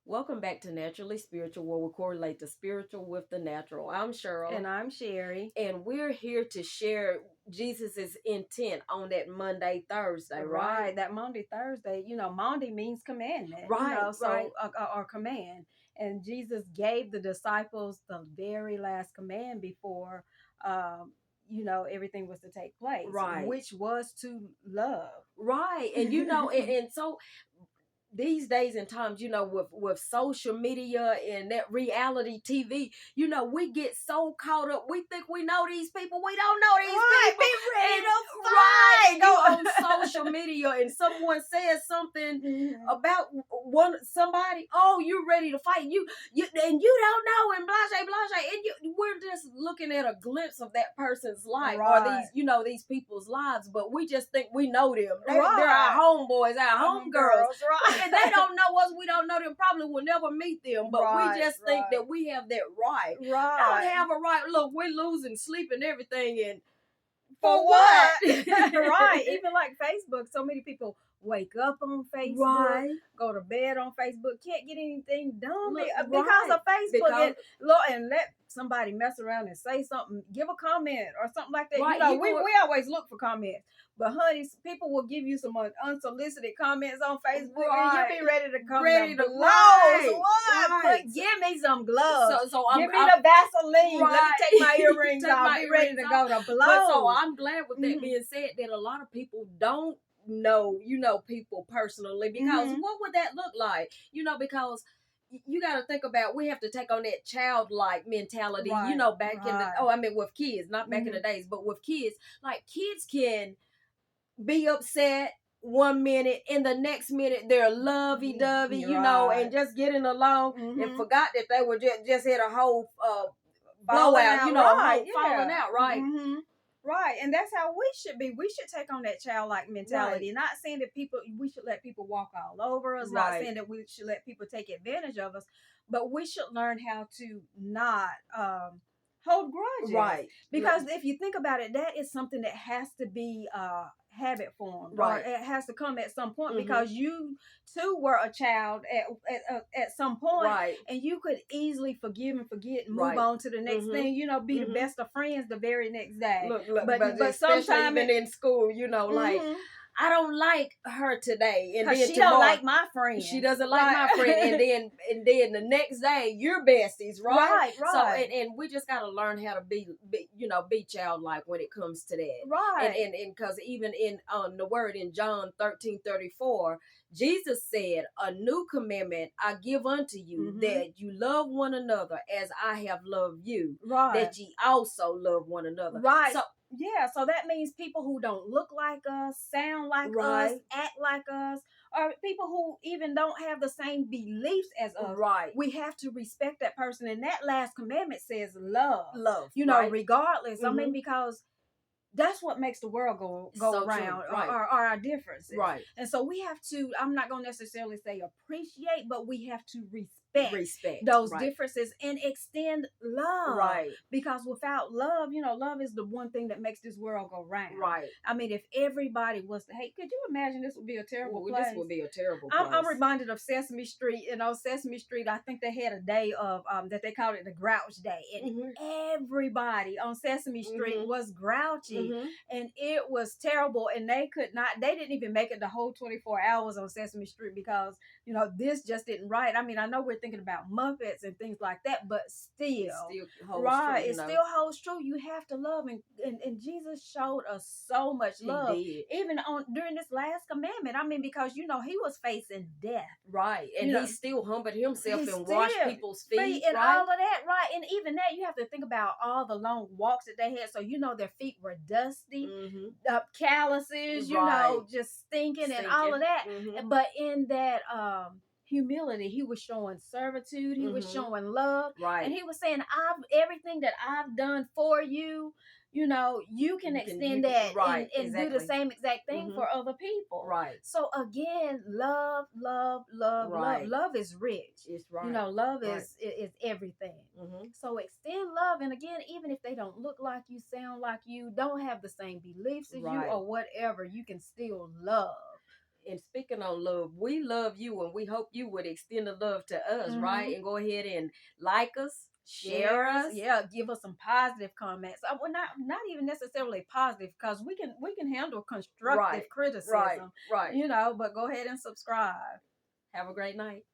Welcome back to Naturally Spiritual, where we correlate the spiritual with the natural. I'm Cheryl, And I'm Sherry. and we're here to share Jesus's intent on that Monday, Thursday, right? Right, that Monday, Thursday, Monday means commandment, Right, right, or command. And Jesus gave the disciples the very last command before, everything was to take place, right, which was to love. right. And and so these days and times, with social media and that reality TV, we get so caught up. We think we know these people. We don't know these Right, people. be ready And to right, fight. and you on social media and someone says something about somebody. Oh, you're ready to fight. You and you don't know and blah, and we're just looking at a glimpse of that person's life or Right. these people's lives, but we just think we know them. They're Right. our homeboys, our homegirls. Right. And they don't know us. We don't know them. Probably will never meet them. But Right, we just think right. that we have that right. Right. Don't have a right. Look, we're losing sleep and everything. And For for what? what? Right. Even like Facebook, so many people wake up on Facebook, Right. go to bed on Facebook, can't get anything done Look, because right. of Facebook. Because- And let somebody mess around and say something, give a comment or something like that. Right, We always look for comments. But honey, people will give you some unsolicited comments on Facebook, and Right. you'll be ready to come Ready to to- blows. right, What? right. Give me some gloves. So Give me the Vaseline. Let me Right. take my earrings Take off. my Be ready earrings to go to blows. But so I'm glad with that Mhm. being said that a lot of people don't know, people personally, because Mhm. what would that look like? Because you got to think about, we have to take on that childlike mentality, Right, back in the, right. I mean, with kids, not back in the days, but with kids, like kids can be upset one minute and the next minute they're lovey-dovey, Right. and just getting along and Mhm. forgot that they were just had a whole Falling blowout, out, a right, whole falling yeah. out, right? Mhm. Right, and that's how we should be. We should take on that childlike mentality. Not saying that we should let people walk all over us. Not Right. saying that we should let people take advantage of us, but we should learn how to not hold grudges. Right. Because if you think about it, that is something that has to be habit formed, Right. or it has to come at some point, Mhm. because you too were a child at some point, Right. and you could easily forgive and forget and move Right. on to the next Mhm. thing. Be the Mhm. best of friends the very next day. Look, but especially sometimes even in school, like, Mhm. I don't like her today, and 'Cause then she tomorrow, don't like my friend. she doesn't like Right. my friend, and then the next day you're besties, right? Right, So right. and we just got to learn how to be childlike when it comes to that, Right. and because even in the word in John 13:34, Jesus said, "A new commandment I give unto you, Mhm. that you love one another as I have loved you, Right. that ye also love one another." Right. So Yeah, so that means people who don't look like us, sound like us, Right. act like us, or people who even don't have the same beliefs as us. Right. We have to respect that person. And that last commandment says love. Love, Right? right? Regardless. I mean, Mhm. because that's what makes the world go So true, around, right. or our differences. Right. And so we have to, I'm not going to necessarily say appreciate, but we have to respect those right. differences and extend love. Right. Because without love, love is the one thing that makes this world go round. Right. I mean, if everybody was to, hey, could you imagine, this would be a terrible place? This would be a terrible place. I'm reminded of Sesame Street. Sesame Street, I think they had a day of that they called it the Grouch Day, and everybody on Sesame Street was grouchy, and it was terrible. And they didn't even make it the whole 24 hours on Sesame Street, because this just didn't right. I mean, I know we're thinking about Muppets and things like that, but still, it still holds right, true, it still holds true. You have to love, and Jesus showed us so much love, He did. even during this last commandment. I mean, because he was facing death, right, and he still humbled himself and washed people's feet, and right? all of that, right? And even that, you have to think about all the long walks that they had. So their feet were dusty, calluses, just stinking, and all of that. But in that humility, he was showing servitude, he was showing love, right? And he was saying, everything that I've done for you, you can extend that, right, and exactly. do the same exact thing for other people, right? So again, love, right. love is rich. It's right. Love is everything. So extend love, and again, even if they don't look like you, sound like you, don't have the same beliefs as you, or whatever, you can still love. And speaking on love, we love you and we hope you would extend the love to us, right? And go ahead and like us, share us. Yeah, give us some positive comments. Well, not even necessarily positive, because we can handle constructive criticism. Right. You know, but go ahead and subscribe. Have a great night.